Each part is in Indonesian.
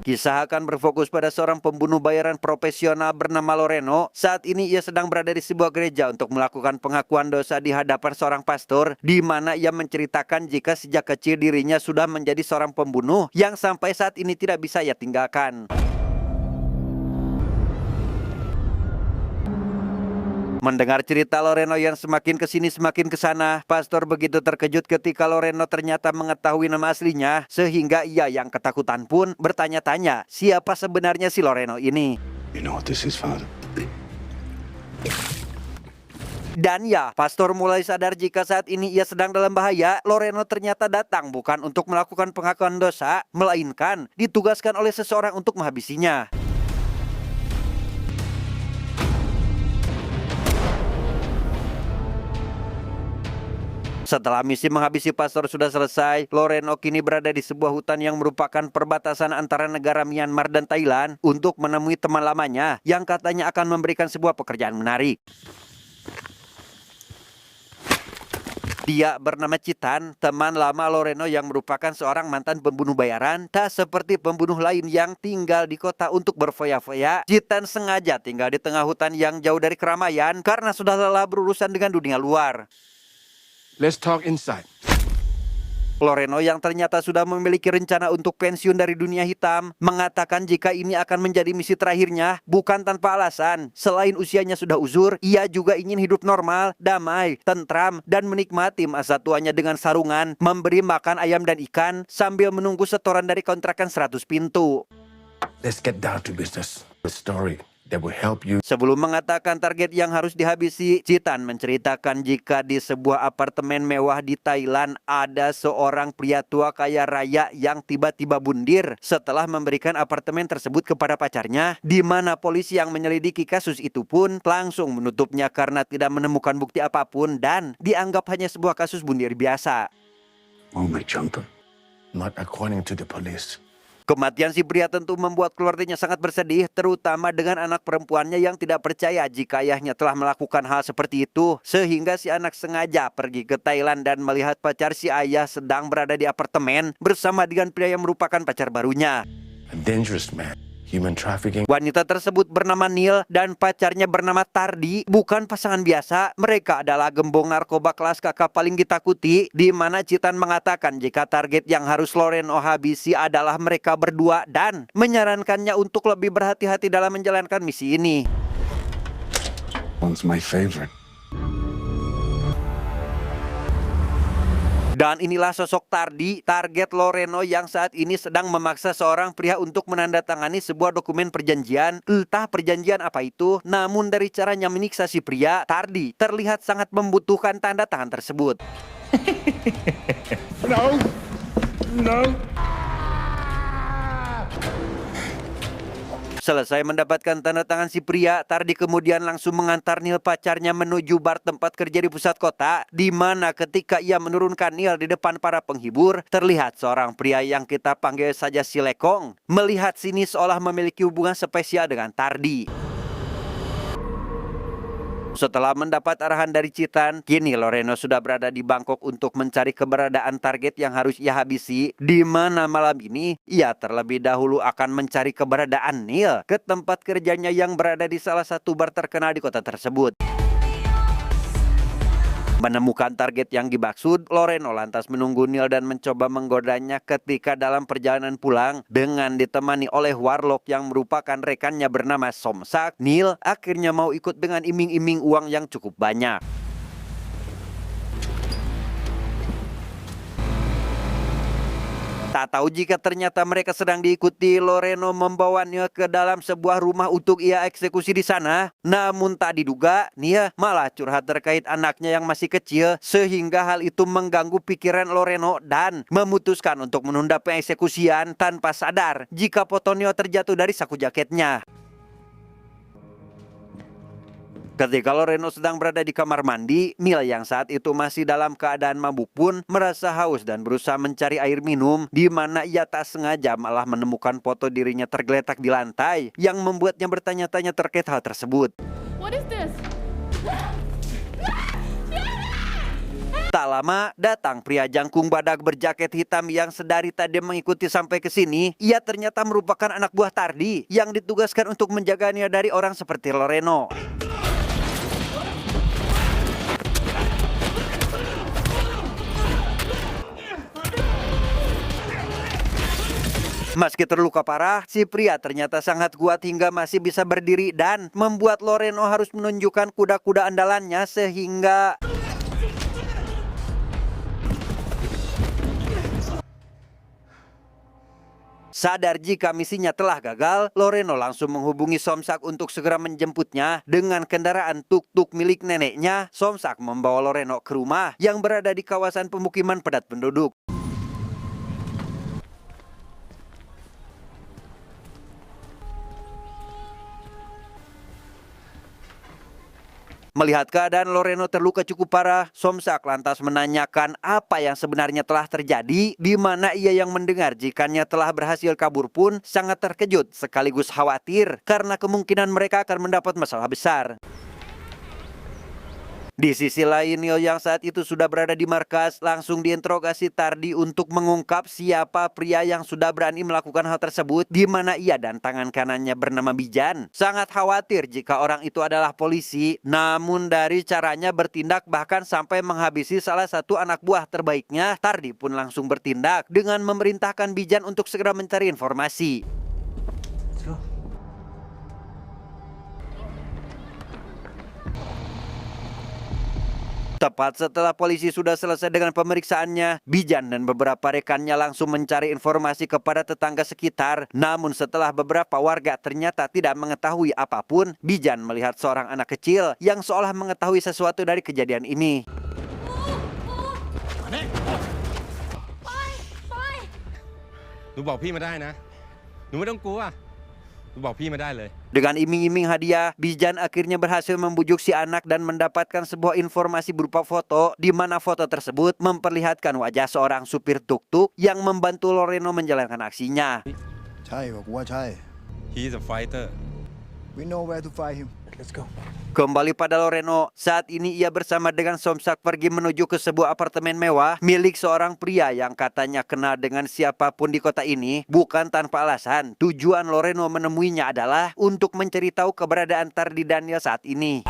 Kisah akan berfokus pada seorang pembunuh bayaran profesional bernama Loreno. Saat ini ia sedang berada di sebuah gereja untuk melakukan pengakuan dosa di hadapan seorang pastor, di mana ia menceritakan jika sejak kecil dirinya sudah menjadi seorang pembunuh yang sampai saat ini tidak bisa ia tinggalkan. Mendengar cerita Loreno yang semakin kesini semakin kesana, pastor begitu terkejut ketika Loreno ternyata mengetahui nama aslinya, sehingga ia yang ketakutan pun bertanya-tanya siapa sebenarnya si Loreno ini. You know what this is, Father? Dan ya, pastor mulai sadar jika saat ini ia sedang dalam bahaya. Loreno ternyata datang bukan untuk melakukan pengakuan dosa, melainkan ditugaskan oleh seseorang untuk menghabisinya. Setelah misi menghabisi pastor sudah selesai, Loreno kini berada di sebuah hutan yang merupakan perbatasan antara negara Myanmar dan Thailand untuk menemui teman lamanya yang katanya akan memberikan sebuah pekerjaan menarik. Dia bernama Citan, teman lama Loreno yang merupakan seorang mantan pembunuh bayaran. Tak seperti pembunuh lain yang tinggal di kota untuk berfoya-foya, Citan sengaja tinggal di tengah hutan yang jauh dari keramaian karena sudah lelah berurusan dengan dunia luar. Let's talk inside. Loreno yang ternyata sudah memiliki rencana untuk pensiun dari dunia hitam, mengatakan jika ini akan menjadi misi terakhirnya, bukan tanpa alasan. Selain usianya sudah uzur, ia juga ingin hidup normal, damai, tentram, dan menikmati masa tuanya dengan sarungan, memberi makan ayam dan ikan, sambil menunggu setoran dari kontrakan 100 pintu. Let's get down to business. The story that will help you. Sebelum mengatakan target yang harus dihabisi, Citan menceritakan jika di sebuah apartemen mewah di Thailand ada seorang pria tua kaya raya yang tiba-tiba bundir setelah memberikan apartemen tersebut kepada pacarnya, di mana polisi yang menyelidiki kasus itu pun langsung menutupnya karena tidak menemukan bukti apapun dan dianggap hanya sebuah kasus bundir biasa. Oh, my jumper. Not according to the police. Kematian si pria tentu membuat keluarganya sangat bersedih, terutama dengan anak perempuannya yang tidak percaya jika ayahnya telah melakukan hal seperti itu. Sehingga si anak sengaja pergi ke Thailand dan melihat pacar si ayah sedang berada di apartemen bersama dengan pria yang merupakan pacar barunya. A dangerous man. Human trafficking. Wanita tersebut bernama Neil dan pacarnya bernama Tardi. Bukan pasangan biasa, mereka adalah gembong narkoba kelas kakak paling ditakuti, di mana Citan mengatakan jika target yang harus Loreno habisi adalah mereka berdua dan menyarankannya untuk lebih berhati-hati dalam menjalankan misi ini. One's my favorite. Dan inilah sosok Tardi, target Loreno yang saat ini sedang memaksa seorang pria untuk menandatangani sebuah dokumen perjanjian. Entah perjanjian apa itu, namun dari caranya menyiksa si pria, Tardi terlihat sangat membutuhkan tanda tangan tersebut. No. No. Selesai mendapatkan tanda tangan si pria, Tardi kemudian langsung mengantar Neil pacarnya menuju bar tempat kerja di pusat kota, di mana ketika ia menurunkan Neil di depan para penghibur, terlihat seorang pria yang kita panggil saja si Lekong, melihat sini seolah memiliki hubungan spesial dengan Tardi. Setelah mendapat arahan dari Citan, kini Loreno sudah berada di Bangkok untuk mencari keberadaan target yang harus ia habisi, di mana malam ini ia terlebih dahulu akan mencari keberadaan Neil ke tempat kerjanya yang berada di salah satu bar terkenal di kota tersebut. Menemukan target yang dimaksud, Loreno lantas menunggu Neil dan mencoba menggodanya ketika dalam perjalanan pulang dengan ditemani oleh warlock yang merupakan rekannya bernama Somsak. Neil akhirnya mau ikut dengan iming-iming uang yang cukup banyak. Tak tahu jika ternyata mereka sedang diikuti, Loreno membawa Neil ke dalam sebuah rumah untuk ia eksekusi di sana. Namun tak diduga, Neil malah curhat terkait anaknya yang masih kecil, sehingga hal itu mengganggu pikiran Loreno dan memutuskan untuk menunda pengeksekusian tanpa sadar jika foto Neil terjatuh dari saku jaketnya. Ketika Loreno sedang berada di kamar mandi, Neil yang saat itu masih dalam keadaan mabuk pun merasa haus dan berusaha mencari air minum, di mana ia tak sengaja malah menemukan foto dirinya tergeletak di lantai yang membuatnya bertanya-tanya terkait hal tersebut. What is this? Tak lama, datang pria jangkung badak berjaket hitam yang sedari tadi mengikuti sampai ke sini. Ia ternyata merupakan anak buah Tardi yang ditugaskan untuk menjaganya dari orang seperti Loreno. Meski terluka parah, si pria ternyata sangat kuat hingga masih bisa berdiri dan membuat Loreno harus menunjukkan kuda-kuda andalannya sehingga sadar jika misinya telah gagal, Loreno langsung menghubungi Somsak untuk segera menjemputnya dengan kendaraan tuk-tuk milik neneknya. Somsak membawa Loreno ke rumah yang berada di kawasan pemukiman padat penduduk. Melihat keadaan Loreno terluka cukup parah, Somsak lantas menanyakan apa yang sebenarnya telah terjadi, di mana ia yang mendengar jikanya telah berhasil kabur pun sangat terkejut sekaligus khawatir karena kemungkinan mereka akan mendapat masalah besar. Di sisi lain, Neo yang saat itu sudah berada di markas langsung diinterogasi Tardi untuk mengungkap siapa pria yang sudah berani melakukan hal tersebut, di mana ia dan tangan kanannya bernama Bijan. Sangat khawatir jika orang itu adalah polisi, namun dari caranya bertindak bahkan sampai menghabisi salah satu anak buah terbaiknya, Tardi pun langsung bertindak dengan memerintahkan Bijan untuk segera mencari informasi. Tepat setelah polisi sudah selesai dengan pemeriksaannya, Bijan dan beberapa rekannya langsung mencari informasi kepada tetangga sekitar. Namun setelah beberapa warga ternyata tidak mengetahui apapun, Bijan melihat seorang anak kecil yang seolah mengetahui sesuatu dari kejadian ini. Dengan iming-iming hadiah, Bijan akhirnya berhasil membujuk si anak dan mendapatkan sebuah informasi berupa foto, di mana foto tersebut memperlihatkan wajah seorang supir tuk-tuk yang membantu Loreno menjalankan aksinya. He's a fighter. We know where to find him. Let's go. Kembali pada Loreno, saat ini ia bersama dengan Somsak pergi menuju ke sebuah apartemen mewah milik seorang pria yang katanya kenal dengan siapapun di kota ini. Bukan tanpa alasan, tujuan Loreno menemuinya adalah untuk mencari tahu keberadaan Tardi Daniel saat ini.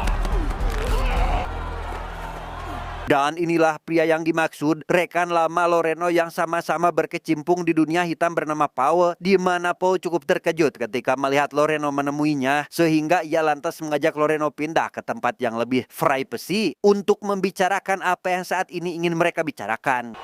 Dan inilah pria yang dimaksud, rekan lama Loreno yang sama-sama berkecimpung di dunia hitam bernama Paul, di mana Paul cukup terkejut ketika melihat Loreno menemuinya, sehingga ia lantas mengajak Loreno pindah ke tempat yang lebih privacy untuk membicarakan apa yang saat ini ingin mereka bicarakan.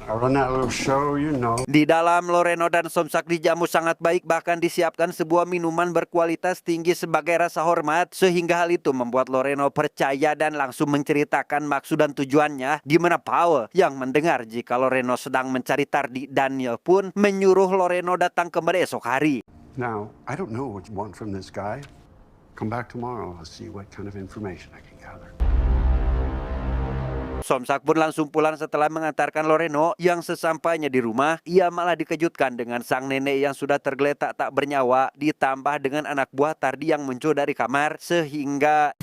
I run that little show, you know. Di dalam, Loreno dan Somsak dijamu sangat baik, bahkan disiapkan sebuah minuman berkualitas tinggi sebagai rasa hormat, sehingga hal itu membuat Loreno percaya dan langsung menceritakan maksud dan tujuannya, di mana Paul yang mendengar jika Loreno sedang mencari Tardi Daniel pun menyuruh Loreno datang kembali esok hari. Now, I don't know what you want from this guy. Come back tomorrow, I'll see what kind of information I can gather. Somsak pun langsung pulang setelah mengantarkan Loreno, yang sesampainya di rumah, ia malah dikejutkan dengan sang nenek yang sudah tergeletak tak bernyawa, ditambah dengan anak buah Tardi yang muncul dari kamar, sehingga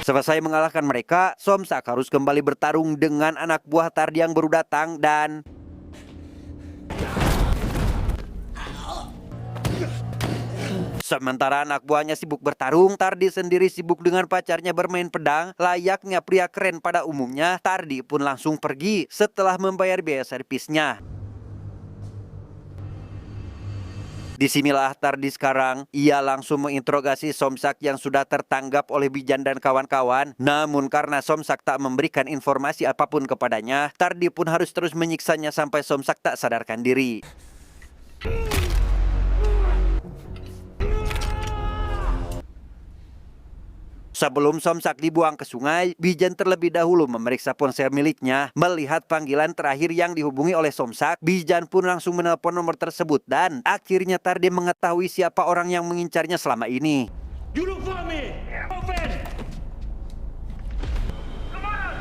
selesai mengalahkan mereka, Somsak harus kembali bertarung dengan anak buah Tardi yang baru datang dan sementara anak buahnya sibuk bertarung, Tardi sendiri sibuk dengan pacarnya bermain pedang. Layaknya pria keren pada umumnya, Tardi pun langsung pergi setelah membayar biaya servisnya. Disinilah Tardi sekarang, ia langsung menginterogasi Somsak yang sudah tertanggap oleh Bijan dan kawan-kawan. Namun karena Somsak tak memberikan informasi apapun kepadanya, Tardi pun harus terus menyiksanya sampai Somsak tak sadarkan diri. Sebelum Somsak dibuang ke sungai, Bijan terlebih dahulu memeriksa ponsel miliknya. Melihat panggilan terakhir yang dihubungi oleh Somsak, Bijan pun langsung menelpon nomor tersebut dan akhirnya Tardi mengetahui siapa orang yang mengincarnya selama ini. You look for me! Open! Come on!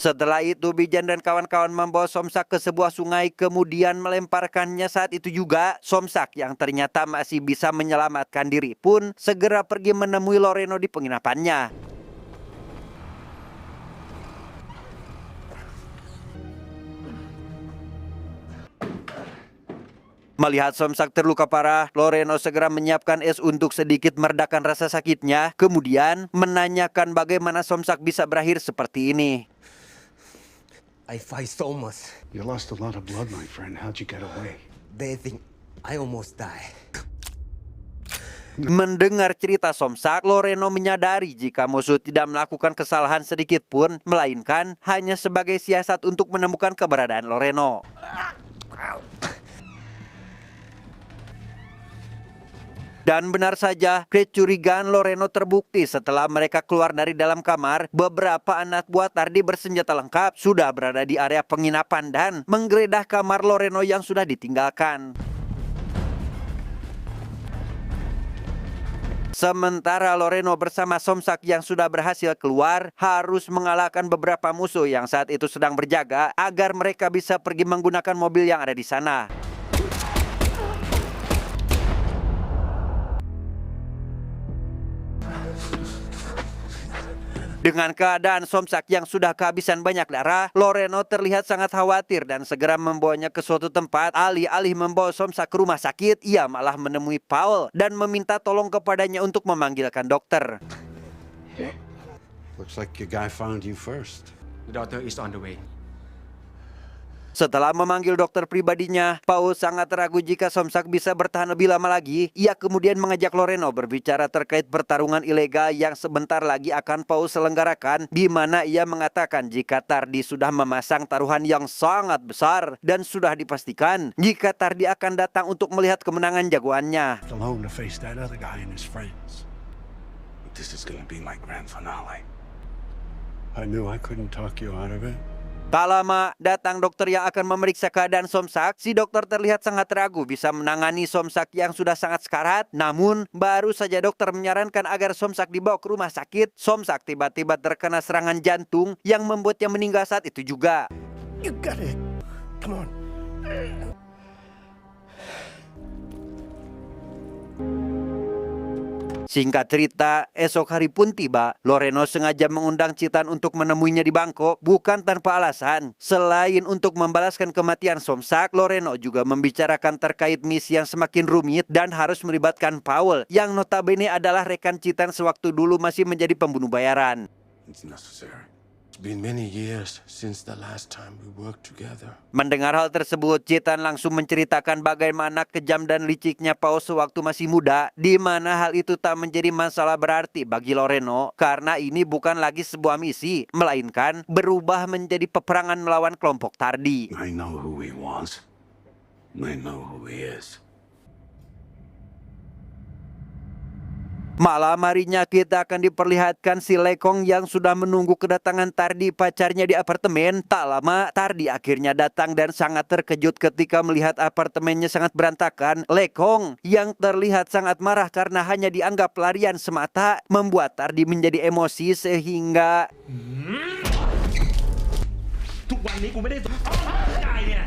Setelah itu Bijan dan kawan-kawan membawa Somsak ke sebuah sungai kemudian melemparkannya. Saat itu juga Somsak yang ternyata masih bisa menyelamatkan diri pun segera pergi menemui Loreno di penginapannya. Melihat Somsak terluka parah, Loreno segera menyiapkan es untuk sedikit meredakan rasa sakitnya, kemudian menanyakan bagaimana Somsak bisa berakhir seperti ini. I fight so much. You lost a lot of blood, my friend. How'd you get away? They think I almost die. Mendengar cerita Somsak, Loreno menyadari jika musuh tidak melakukan kesalahan sedikit pun, melainkan hanya sebagai siasat untuk menemukan keberadaan Loreno. Dan benar saja, kecurigaan Loreno terbukti setelah mereka keluar dari dalam kamar. Beberapa anak buah Tardi bersenjata lengkap sudah berada di area penginapan dan menggeledah kamar Loreno yang sudah ditinggalkan. Sementara Loreno bersama Somsak yang sudah berhasil keluar harus mengalahkan beberapa musuh yang saat itu sedang berjaga agar mereka bisa pergi menggunakan mobil yang ada di sana. Dengan keadaan Somsak yang sudah kehabisan banyak darah, Loreno terlihat sangat khawatir dan segera membawanya ke suatu tempat. Alih-alih membawa Somsak ke rumah sakit, ia malah menemui Paul dan meminta tolong kepadanya untuk memanggilkan dokter. Looks like your guy found you first. The doctor is on the way. Setelah memanggil dokter pribadinya, Paul sangat ragu jika Somsak bisa bertahan lebih lama lagi. Ia kemudian mengajak Loreno berbicara terkait pertarungan ilegal yang sebentar lagi akan Paul selenggarakan, di mana ia mengatakan jika Tardi sudah memasang taruhan yang sangat besar dan sudah dipastikan jika Tardi akan datang untuk melihat kemenangan jagoannya. Alone to face that other guy and his friends. This is gonna be my grand finale. I knew I couldn't talk you out of it. Tak lama, datang dokter yang akan memeriksa keadaan Somsak. Si dokter terlihat sangat ragu bisa menangani Somsak yang sudah sangat sekarat. Namun, baru saja dokter menyarankan agar Somsak dibawa ke rumah sakit, Somsak tiba-tiba terkena serangan jantung yang membuatnya meninggal saat itu juga. You got it. Come on. Singkat cerita, esok hari pun tiba. Loreno sengaja mengundang Citan untuk menemuinya di Bangkok, bukan tanpa alasan. Selain untuk membalaskan kematian Somsak, Loreno juga membicarakan terkait misi yang semakin rumit dan harus melibatkan Paul, yang notabene adalah rekan Citan sewaktu dulu masih menjadi pembunuh bayaran. It's necessary. It's been many years since the last time we worked together. Mendengar hal tersebut, Citan langsung menceritakan bagaimana kejam dan liciknya Paul sewaktu masih muda, di mana hal itu tak menjadi masalah berarti bagi Loreno, karena ini bukan lagi sebuah misi, melainkan berubah menjadi peperangan melawan kelompok Tardi. I know who he was. I know who he is. Malam harinya kita akan diperlihatkan si Lekong yang sudah menunggu kedatangan Tardi pacarnya di apartemen. Tak lama, Tardi akhirnya datang dan sangat terkejut ketika melihat apartemennya sangat berantakan. Lekong yang terlihat sangat marah karena hanya dianggap pelarian semata membuat Tardi menjadi emosi sehingga ทุกวันนี้กูไม่ได้สนใจเนี่ย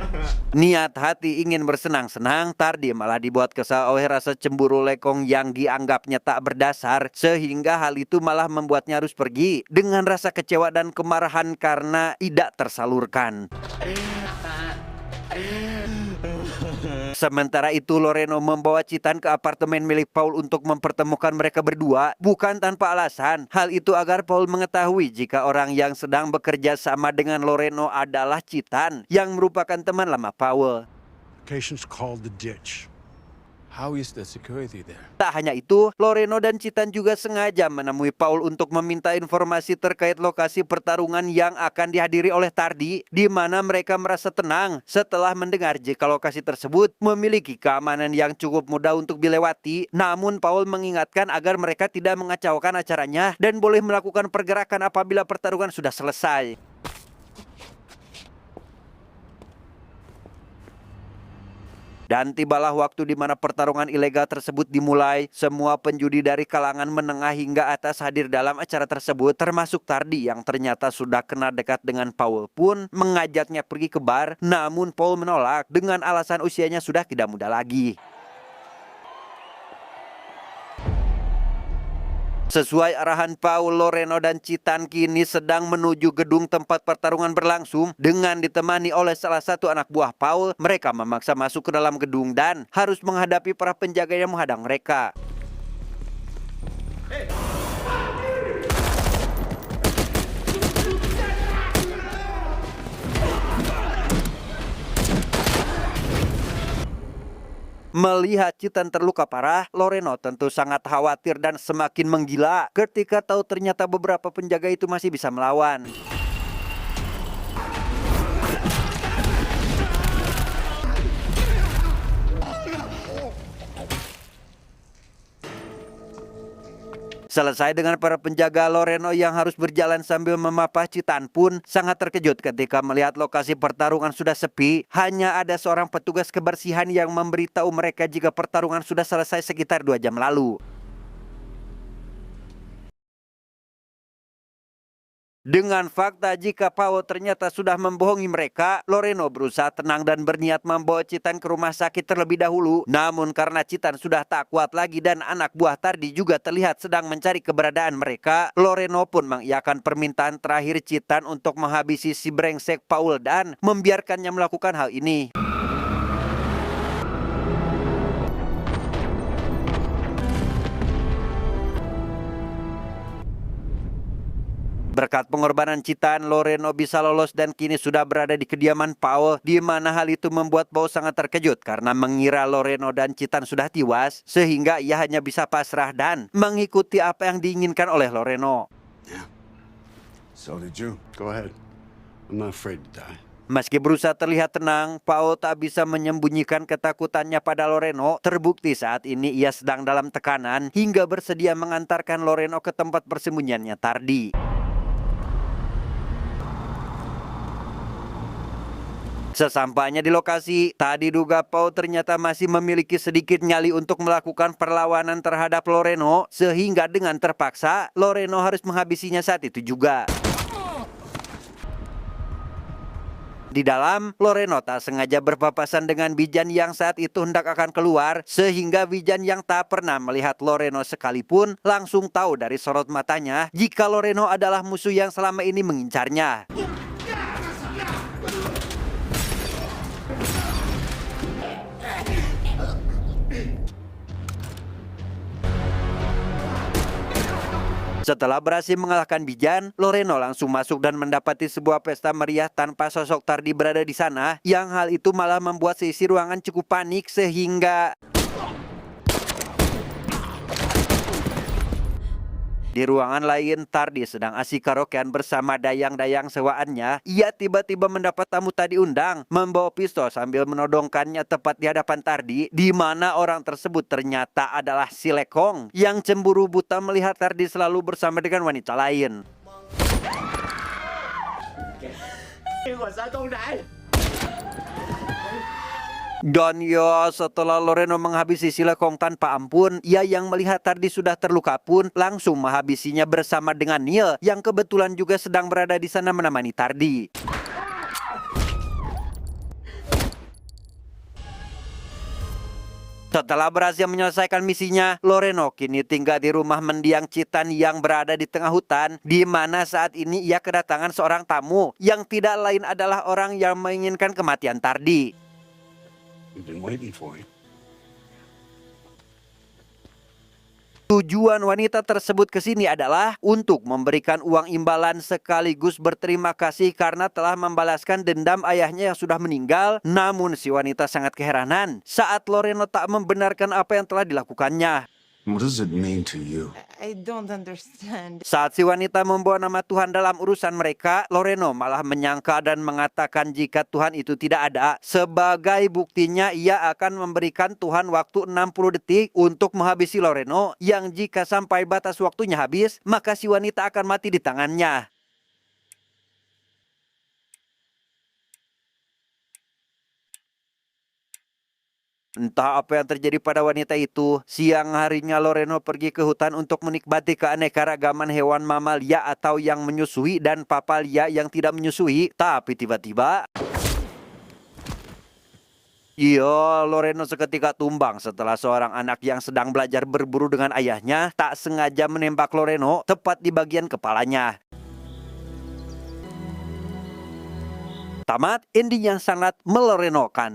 niat hati ingin bersenang-senang. Tardi malah dibuat kesal oleh rasa cemburu Lekong yang dianggapnya tak berdasar, sehingga hal itu malah membuatnya harus pergi dengan rasa kecewa dan kemarahan karena tidak tersalurkan. Sementara itu Loreno membawa Citan ke apartemen milik Paul untuk mempertemukan mereka berdua, bukan tanpa alasan. Hal itu agar Paul mengetahui jika orang yang sedang bekerja sama dengan Loreno adalah Citan, yang merupakan teman lama Paul. Location's called the Ditch. How is the security there? Tak hanya itu, Loreno dan Citan juga sengaja menemui Paul untuk meminta informasi terkait lokasi pertarungan yang akan dihadiri oleh Tardi, di mana mereka merasa tenang setelah mendengar jika lokasi tersebut memiliki keamanan yang cukup mudah untuk dilewati. Namun Paul mengingatkan agar mereka tidak mengacaukan acaranya dan boleh melakukan pergerakan apabila pertarungan sudah selesai. Dan tibalah waktu di mana pertarungan ilegal tersebut dimulai. Semua penjudi dari kalangan menengah hingga atas hadir dalam acara tersebut, termasuk Tardi yang ternyata sudah kenal dekat dengan Paul pun mengajaknya pergi ke bar. Namun Paul menolak dengan alasan usianya sudah tidak muda lagi. Sesuai arahan Paul, Loreno dan Citan kini sedang menuju gedung tempat pertarungan berlangsung. Dengan ditemani oleh salah satu anak buah Paul, mereka memaksa masuk ke dalam gedung dan harus menghadapi para penjaga yang menghadang mereka. Melihat Citan terluka parah, Loreno tentu sangat khawatir dan semakin menggila ketika tahu ternyata beberapa penjaga itu masih bisa melawan. Selesai dengan para penjaga, Loreno yang harus berjalan sambil memapah Citan pun sangat terkejut ketika melihat lokasi pertarungan sudah sepi. Hanya ada seorang petugas kebersihan yang memberitahu mereka jika pertarungan sudah selesai sekitar 2 jam lalu. Dengan fakta jika Paul ternyata sudah membohongi mereka, Loreno berusaha tenang dan berniat membawa Citan ke rumah sakit terlebih dahulu. Namun karena Citan sudah tak kuat lagi dan anak buah Tardi juga terlihat sedang mencari keberadaan mereka, Loreno pun mengiyakan permintaan terakhir Citan untuk menghabisi si brengsek Paul dan membiarkannya melakukan hal ini. Berkat pengorbanan Citan, Loreno bisa lolos dan kini sudah berada di kediaman Paul, di mana hal itu membuat Paul sangat terkejut karena mengira Loreno dan Citan sudah tewas, sehingga ia hanya bisa pasrah dan mengikuti apa yang diinginkan oleh Loreno. Yeah. So did you. Go ahead. I'm not afraid to die. Meski berusaha terlihat tenang, Paul tak bisa menyembunyikan ketakutannya pada Loreno. Terbukti saat ini ia sedang dalam tekanan hingga bersedia mengantarkan Loreno ke tempat persembunyiannya Tardi. Sesampainya di lokasi, tak diduga Paul ternyata masih memiliki sedikit nyali untuk melakukan perlawanan terhadap Loreno, sehingga dengan terpaksa Loreno harus menghabisinya saat itu juga. Di dalam, Loreno tak sengaja berpapasan dengan Bijan yang saat itu hendak akan keluar, sehingga Bijan yang tak pernah melihat Loreno sekalipun langsung tahu dari sorot matanya jika Loreno adalah musuh yang selama ini mengincarnya. Setelah berhasil mengalahkan Bijan, Loreno langsung masuk dan mendapati sebuah pesta meriah tanpa sosok Tardi berada di sana, yang hal itu malah membuat seisi ruangan cukup panik sehingga di ruangan lain, Tardi sedang asik karaokean bersama dayang-dayang sewaannya. Ia tiba-tiba mendapat tamu tak diundang, membawa pistol sambil menodongkannya tepat di hadapan Tardi, di mana orang tersebut ternyata adalah si Lekong yang cemburu buta melihat Tardi selalu bersama dengan wanita lain. Dan ya, setelah Loreno menghabisi si Lekong tanpa ampun, ia yang melihat Tardi sudah terluka pun langsung menghabisinya bersama dengan Neil yang kebetulan juga sedang berada di sana menemani Tardi. Setelah berhasil menyelesaikan misinya, Loreno kini tinggal di rumah mendiang Citan yang berada di tengah hutan, di mana saat ini ia kedatangan seorang tamu yang tidak lain adalah orang yang menginginkan kematian Tardi. We've been waiting for you. Tujuan wanita tersebut ke sini adalah untuk memberikan uang imbalan sekaligus berterima kasih karena telah membalaskan dendam ayahnya yang sudah meninggal. Namun si wanita sangat keheranan saat Loreno tak membenarkan apa yang telah dilakukannya. What does it mean to you? I don't understand. Saat si wanita membawa nama Tuhan dalam urusan mereka, Loreno malah menyangka dan mengatakan jika Tuhan itu tidak ada. Sebagai buktinya, ia akan memberikan Tuhan waktu 60 detik untuk menghabisi Loreno, yang jika sampai batas waktunya habis, maka si wanita akan mati di tangannya. Entah apa yang terjadi pada wanita itu. Siang harinya Loreno pergi ke hutan untuk menikmati keanekaragaman hewan mamalia atau yang menyusui dan papalia yang tidak menyusui. Tapi tiba-tiba Loreno seketika tumbang setelah seorang anak yang sedang belajar berburu dengan ayahnya tak sengaja menembak Loreno tepat di bagian kepalanya. Tamat, ending yang sangat melorenokan.